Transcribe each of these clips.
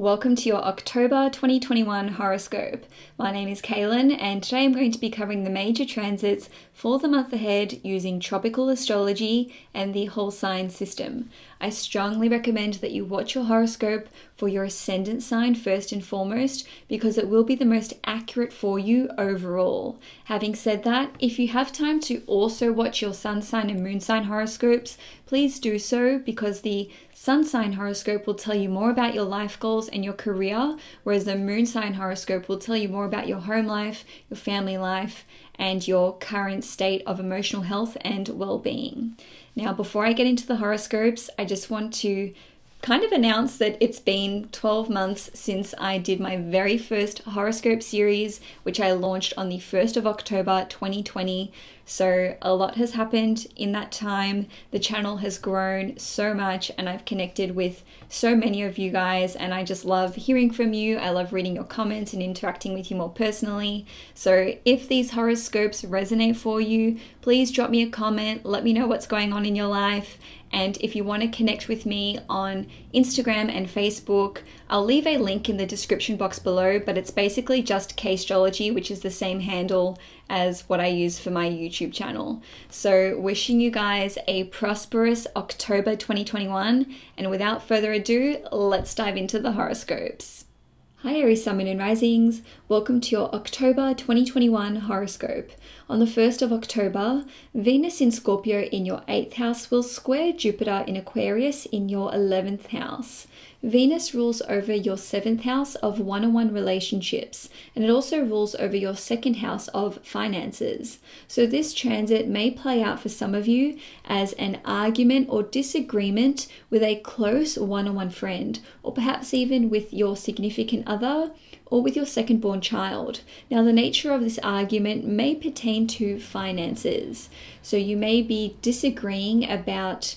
Welcome to your October 2021 horoscope. My name is Cailin, and today I'm going to be covering the major transits for the month ahead using tropical astrology and the whole sign system. I strongly recommend that you watch your horoscope for your ascendant sign first and foremost, because it will be the most accurate for you overall. Having said that, if you have time to also watch your sun sign and moon sign horoscopes, please do so, because the sun sign horoscope will tell you more about your life goals and your career, whereas the moon sign horoscope will tell you more about your home life, your family life, and your current state of emotional health and well-being. Now, before I get into the horoscopes, I just want to kind of announce that it's been 12 months since I did my very first horoscope series, which I launched on the 1st of October 2020. So a lot has happened in that time. The channel has grown so much and I've connected with so many of you guys, and I just love hearing from you. I love reading your comments and interacting with you more personally. So if these horoscopes resonate for you, please drop me a comment, let me know what's going on in your life. And if you want to connect with me on Instagram and Facebook, I'll leave a link in the description box below, but it's basically just Castrology, which is the same handle as what I use for my YouTube channel. So wishing you guys a prosperous October 2021. And without further ado, let's dive into the horoscopes. Hi Aries Sun, Moon and Risings, welcome to your October 2021 horoscope. On the 1st of October, Venus in Scorpio in your 8th house will square Jupiter in Aquarius in your 11th house. Venus rules over your 7th house of one-on-one relationships, and it also rules over your 2nd house of finances. So this transit may play out for some of you as an argument or disagreement with a close one-on-one friend, or perhaps even with your significant other or with your second-born child. Now, the nature of this argument may pertain to finances. So you may be disagreeing about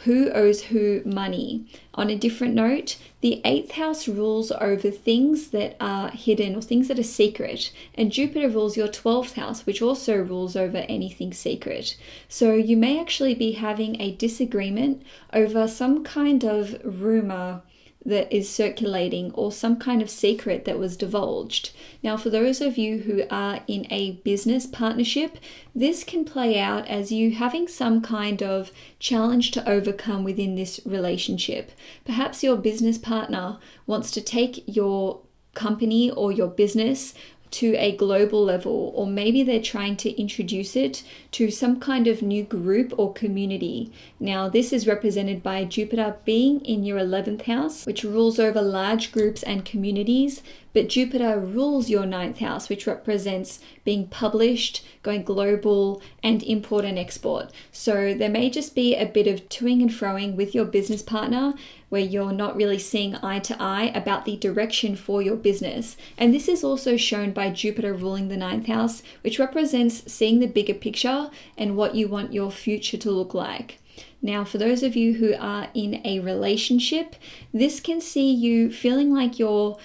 who owes who money. On a different note, the 8th house rules over things that are hidden or things that are secret, and Jupiter rules your 12th house, which also rules over anything secret. So you may actually be having a disagreement over some kind of rumor that is circulating or some kind of secret that was divulged. Now, for those of you who are in a business partnership, this can play out as you having some kind of challenge to overcome within this relationship. Perhaps your business partner wants to take your company or your business to a global level, or maybe they're trying to introduce it to some kind of new group or community. Now, this is represented by Jupiter being in your 11th house, which rules over large groups and communities, but Jupiter rules your 9th house, which represents being published, going global, and import and export. So there may just be a bit of toing and froing with your business partner where you're not really seeing eye to eye about the direction for your business. And this is also shown by Jupiter ruling the 9th house, which represents seeing the bigger picture and what you want your future to look like. Now, for those of you who are in a relationship, this can see you feeling like you're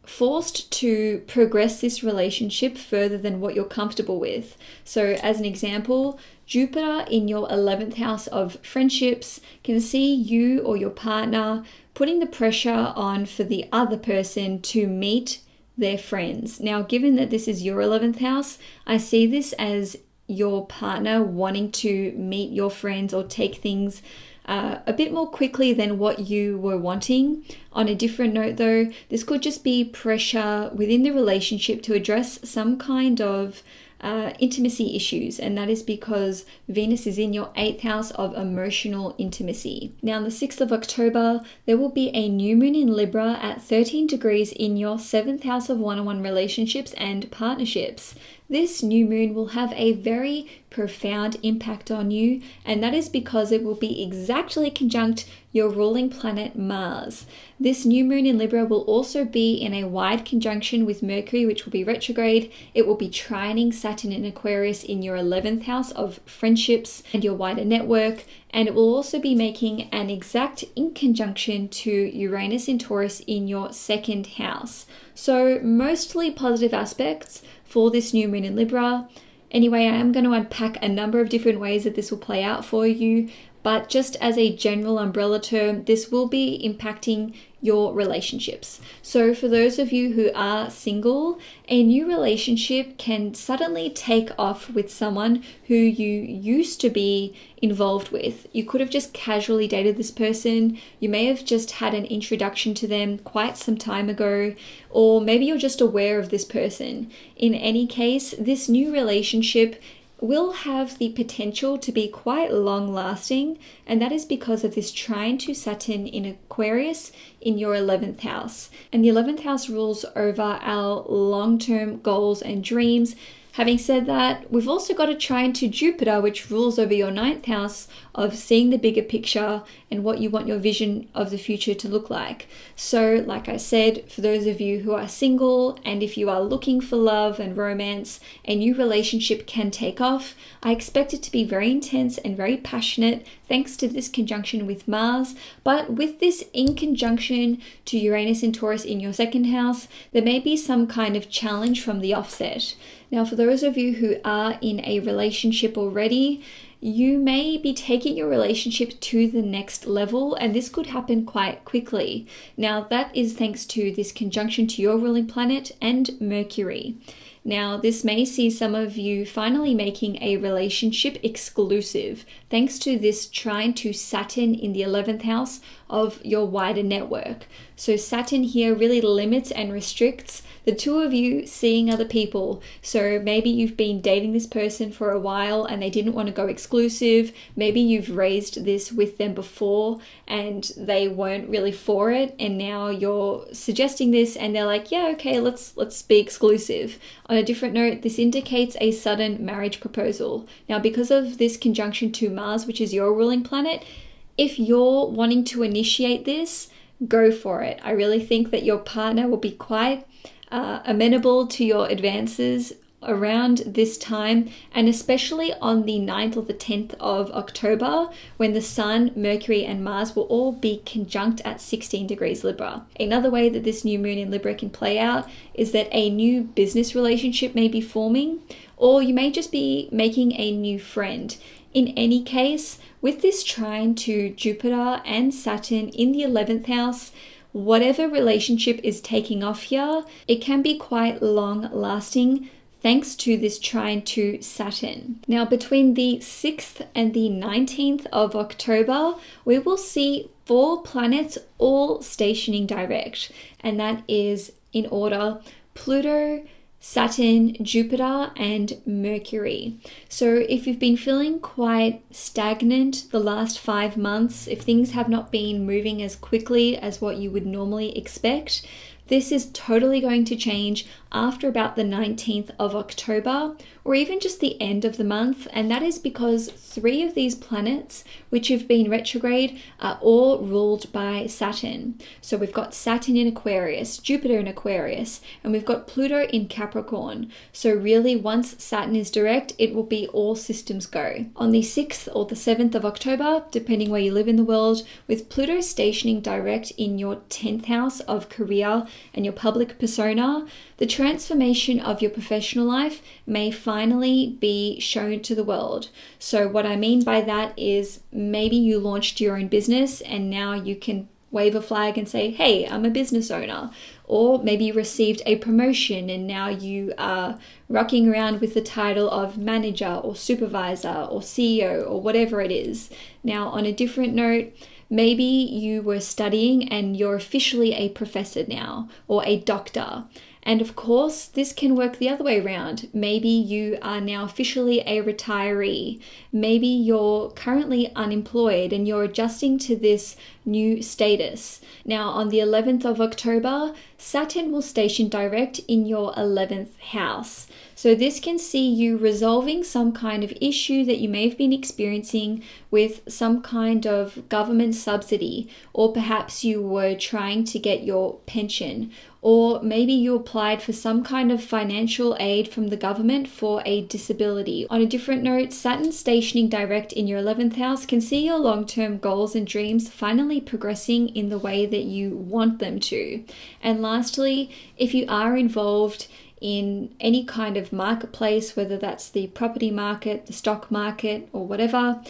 forced to progress this relationship further than what you're comfortable with. So as an example, Jupiter in your 11th house of friendships can see you or your partner putting the pressure on for the other person to meet their friends. Now, given that this is your 11th house, I see this as your partner wanting to meet your friends or take things a bit more quickly than what you were wanting. On a different note though, this could just be pressure within the relationship to address some kind of intimacy issues, and that is because Venus is in your 8th house of emotional intimacy. Now, on the 6th of October, there will be a new moon in Libra at 13 degrees in your 7th house of one-on-one relationships and partnerships. This new moon will have a very profound impact on you, and that is because it will be exactly conjunct your ruling planet Mars. This new moon in Libra will also be in a wide conjunction with Mercury, which will be retrograde. It will be trining Saturn in Aquarius in your 11th house of friendships and your wider network, and it will also be making an exact in conjunction to Uranus in Taurus in your 2nd house. So mostly positive aspects for this new moon in Libra. Anyway, I am going to unpack a number of different ways that this will play out for you, but just as a general umbrella term, this will be impacting your relationships. So for those of you who are single, a new relationship can suddenly take off with someone who you used to be involved with. You could have just casually dated this person. You may have just had an introduction to them quite some time ago, or maybe you're just aware of this person. In any case, this new relationship will have the potential to be quite long lasting, and that is because of this trine to Saturn in Aquarius in your 11th house. And the 11th house rules over our long-term goals and dreams. Having said that, we've also got a trine to Jupiter, which rules over your 9th house of seeing the bigger picture and what you want your vision of the future to look like. So, like I said, for those of you who are single, and if you are looking for love and romance, a new relationship can take off. I expect it to be very intense and very passionate, thanks to this conjunction with Mars. But with this in conjunction to Uranus and Taurus in your 2nd house, there may be some kind of challenge from the offset. Now, for those of you who are in a relationship already, you may be taking your relationship to the next level, and this could happen quite quickly. Now, that is thanks to this conjunction to your ruling planet and Mercury. Now, this may see some of you finally making a relationship exclusive, thanks to this trine to Saturn in the 11th house of your wider network. So Saturn here really limits and restricts the two of you seeing other people. So maybe you've been dating this person for a while and they didn't want to go exclusive. Maybe you've raised this with them before and they weren't really for it, and now you're suggesting this and they're like, yeah, okay, let's be exclusive. On a different note, this indicates a sudden marriage proposal. Now, because of this conjunction to Mars, which is your ruling planet, if you're wanting to initiate this, go for it. I really think that your partner will be quite amenable to your advances around this time, and especially on the 9th or the 10th of October, when the Sun, Mercury and Mars will all be conjunct at 16 degrees Libra. Another way that this new moon in Libra can play out is that a new business relationship may be forming, or you may just be making a new friend. In any case, with this trine to Jupiter and Saturn in the 11th house, whatever relationship is taking off here, it can be quite long lasting, thanks to this trine to Saturn. Now, between the 6th and the 19th of October, we will see 4 planets all stationing direct, and that is in order: Pluto, Saturn, Jupiter, and Mercury. So if you've been feeling quite stagnant the last 5 months, if things have not been moving as quickly as what you would normally expect, this is totally going to change after about the 19th of October, or even just the end of the month. And that is because 3 of these planets, which have been retrograde, are all ruled by Saturn. So we've got Saturn in Aquarius, Jupiter in Aquarius, and we've got Pluto in Capricorn. So really, once Saturn is direct, it will be all systems go. On the 6th or the 7th of October, depending where you live in the world, with Pluto stationing direct in your 10th house of career and your public persona, the transformation of your professional life may finally be shown to the world. So what I mean by that is maybe you launched your own business and now you can wave a flag and say, hey, I'm a business owner. Or maybe you received a promotion and now you are rocking around with the title of manager or supervisor or CEO or whatever it is. Now, on a different note, maybe you were studying and you're officially a professor now, or a doctor. And of course, this can work the other way around. Maybe you are now officially a retiree. Maybe you're currently unemployed and you're adjusting to this new status. Now, on the 11th of October, Saturn will station direct in your 11th house. So this can see you resolving some kind of issue that you may have been experiencing with some kind of government subsidy, or perhaps you were trying to get your pension, or maybe you applied for some kind of financial aid from the government for a disability. On a different note, Saturn stationing direct in your 11th house can see your long-term goals and dreams finally progressing in the way that you want them to. And lastly, if you are involved in any kind of marketplace, whether that's the property market, the stock market, or whatever,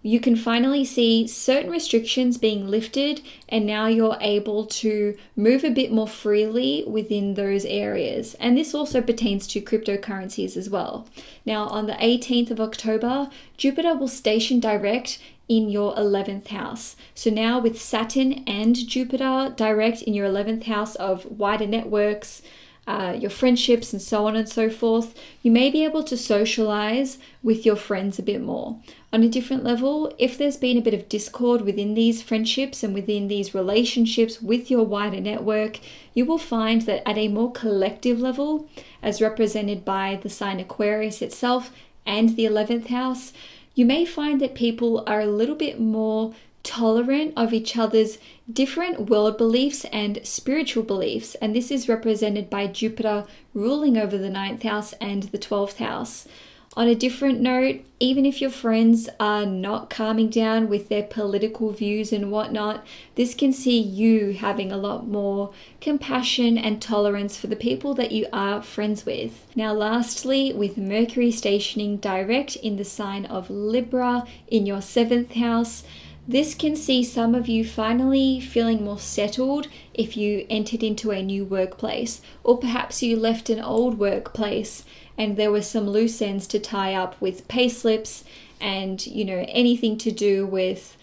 you can finally see certain restrictions being lifted, and now you're able to move a bit more freely within those areas. And this also pertains to cryptocurrencies as well. Now, on the 18th of October, Jupiter will station direct in your 11th house. So now with Saturn and Jupiter direct in your 11th house of wider networks, your friendships and so on and so forth, you may be able to socialize with your friends a bit more. On a different level, if there's been a bit of discord within these friendships and within these relationships with your wider network, you will find that at a more collective level, as represented by the sign Aquarius itself and the 11th house, you may find that people are a little bit more tolerant of each other's different world beliefs and spiritual beliefs, and this is represented by Jupiter ruling over the 9th house and the 12th house. On a different note, even if your friends are not calming down with their political views and whatnot, this can see you having a lot more compassion and tolerance for the people that you are friends with. Now lastly, with Mercury stationing direct in the sign of Libra in your 7th house, this can see some of you finally feeling more settled if you entered into a new workplace, or perhaps you left an old workplace and there were some loose ends to tie up with pay slips and, anything to do with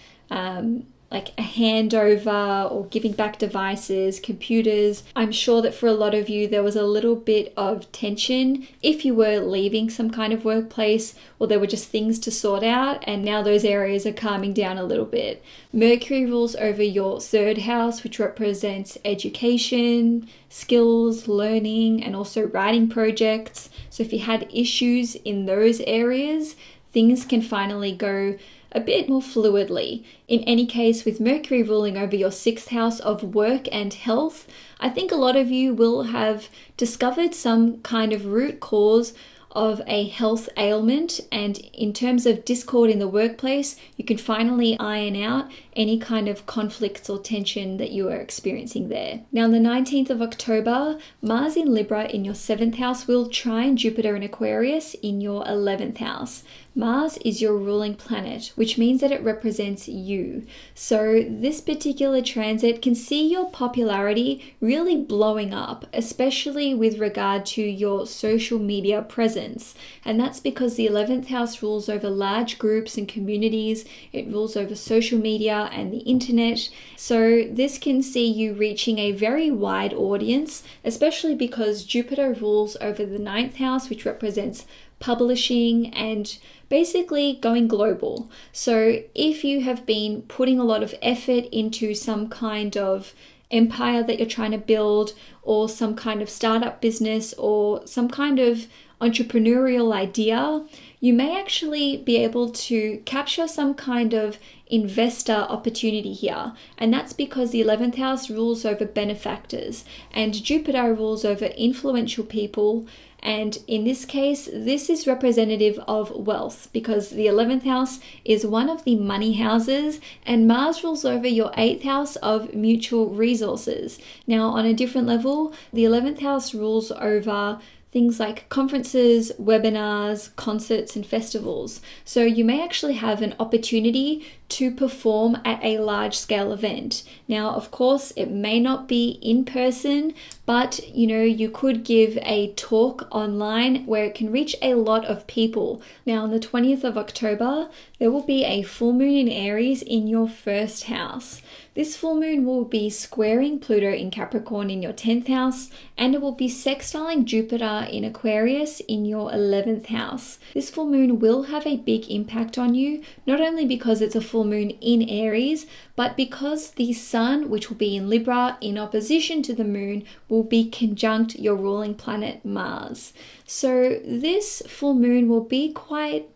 like a handover or giving back devices, computers. I'm sure that for a lot of you, there was a little bit of tension if you were leaving some kind of workplace, or there were just things to sort out, and now those areas are calming down a little bit. Mercury rules over your 3rd house, which represents education, skills, learning, and also writing projects. So if you had issues in those areas, things can finally go a bit more fluidly. In any case, with Mercury ruling over your 6th house of work and health, I think a lot of you will have discovered some kind of root cause of a health ailment, and in terms of discord in the workplace, you can finally iron out any kind of conflicts or tension that you are experiencing there. Now on the 19th of October, Mars in Libra in your 7th house will trine Jupiter in Aquarius in your 11th house. Mars is your ruling planet, which means that it represents you. So this particular transit can see your popularity really blowing up, especially with regard to your social media presence. And that's because the 11th house rules over large groups and communities. It rules over social media and the internet. So this can see you reaching a very wide audience, especially because Jupiter rules over the 9th house, which represents publishing and basically going global. So if you have been putting a lot of effort into some kind of empire that you're trying to build, or some kind of startup business, or some kind of entrepreneurial idea, you may actually be able to capture some kind of investor opportunity here. And that's because the 11th house rules over benefactors and Jupiter rules over influential people. And in this case, this is representative of wealth because the 11th house is one of the money houses, and Mars rules over your 8th house of mutual resources. Now, on a different level, the 11th house rules over things like conferences, webinars, concerts, and festivals. So you may actually have an opportunity to perform at a large scale event. Now, of course, it may not be in person, but you could give a talk online where it can reach a lot of people. Now, on the 20th of October, there will be a full moon in Aries in your 1st house. This full moon will be squaring Pluto in Capricorn in your 10th house, and it will be sextiling Jupiter in Aquarius in your 11th house. This full moon will have a big impact on you, not only because it's a full moon in Aries, but because the sun, which will be in Libra in opposition to the moon, will be conjunct your ruling planet Mars. So this full moon will be quite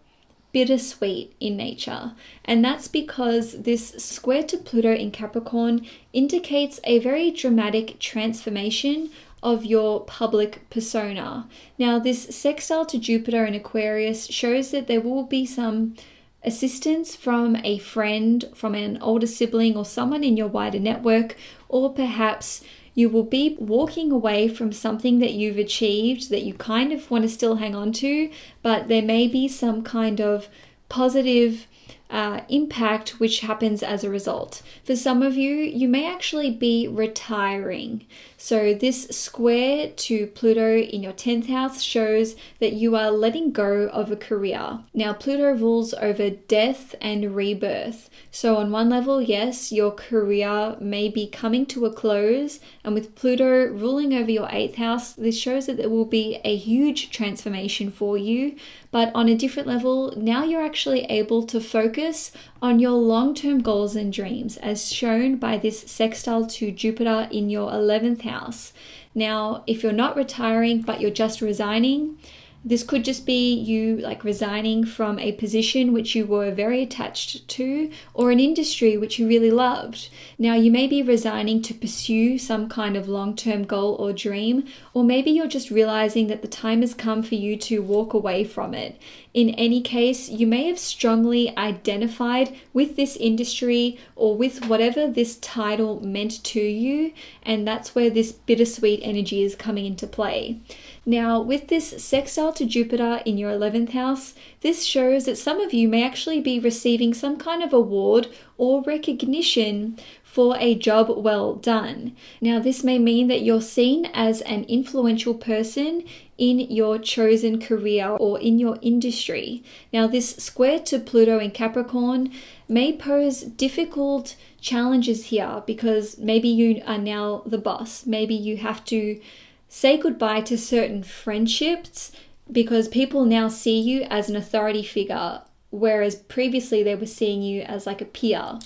bittersweet in nature, and that's because this square to Pluto in Capricorn indicates a very dramatic transformation of your public persona. Now, this sextile to Jupiter in Aquarius shows that there will be some assistance from a friend, from an older sibling, or someone in your wider network, or perhaps you will be walking away from something that you've achieved that you kind of want to still hang on to, but there may be some kind of positive impact which happens as a result. For some of you, you may actually be retiring. So this square to Pluto in your 10th house shows that you are letting go of a career. Now, Pluto rules over death and rebirth. So on one level, yes, your career may be coming to a close. And with Pluto ruling over your 8th house, this shows that there will be a huge transformation for you. But on a different level, now you're actually able to focus on your long-term goals and dreams, as shown by this sextile to Jupiter in your 11th house. Now, if you're not retiring, but you're just resigning, this could just be you like resigning from a position which you were very attached to, or an industry which you really loved. Now, you may be resigning to pursue some kind of long-term goal or dream, or maybe you're just realizing that the time has come for you to walk away from it. In any case, you may have strongly identified with this industry or with whatever this title meant to you, and that's where this bittersweet energy is coming into play. Now, with this sextile to Jupiter in your 11th house, this shows that some of you may actually be receiving some kind of award or recognition for a job well done. Now, this may mean that you're seen as an influential person in your chosen career or in your industry. Now, this square to Pluto in Capricorn may pose difficult challenges here because maybe you are now the boss. Maybe you have to say goodbye to certain friendships because people now see you as an authority figure, whereas previously they were seeing you as like a peer.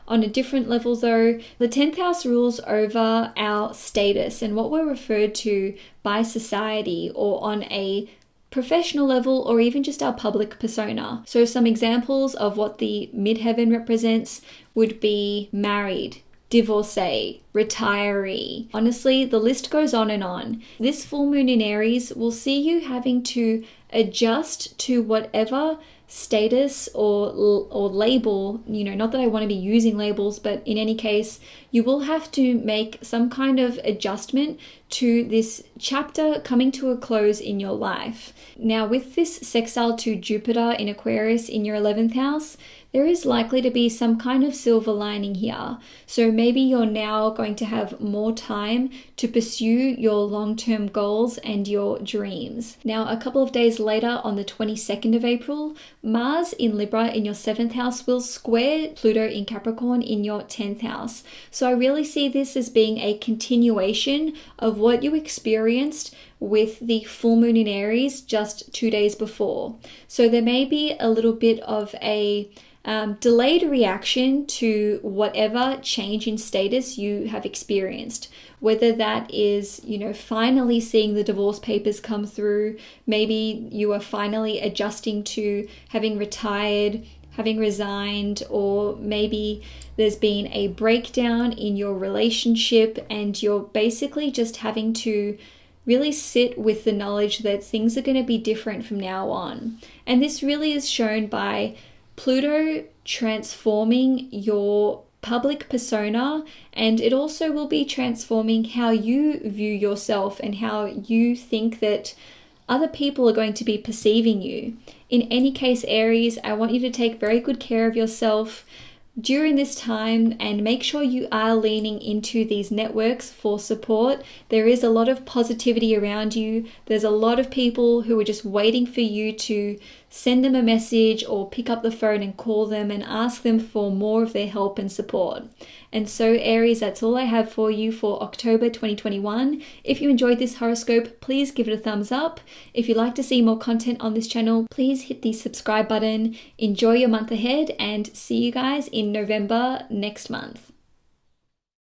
On a different level though, the 10th house rules over our status and what we're referred to by society or on a professional level or even just our public persona. So some examples of what the midheaven represents would be married, divorcee, retiree. Honestly, the list goes on and on. This full moon in Aries will see you having to adjust to whatever status or label, not that I want to be using labels, but in any case, you will have to make some kind of adjustment to this chapter coming to a close in your life. Now, with this sextile to Jupiter in Aquarius in your 11th house, there is likely to be some kind of silver lining here. So maybe you're now going to have more time to pursue your long-term goals and your dreams. Now, a couple of days later, on the 22nd of April, Mars in Libra in your 7th house will square Pluto in Capricorn in your 10th house. So I really see this as being a continuation of what you experienced with the full moon in Aries just 2 days before. So there may be a little bit of a delayed reaction to whatever change in status you have experienced, whether that is, finally seeing the divorce papers come through, maybe you are finally adjusting to having retired, having resigned, or maybe there's been a breakdown in your relationship and you're basically just having to really sit with the knowledge that things are going to be different from now on. And this really is shown by Pluto transforming your public persona, and it also will be transforming how you view yourself and how you think that other people are going to be perceiving you. In any case, Aries, I want you to take very good care of yourself during this time and make sure you are leaning into these networks for support. There is a lot of positivity around you. There's a lot of people who are just waiting for you to send them a message or pick up the phone and call them and ask them for more of their help and support. And so Aries, that's all I have for you for October 2021. If you enjoyed this horoscope, please give it a thumbs up. If you'd like to see more content on this channel, please hit the subscribe button. Enjoy your month ahead and see you guys in November next month.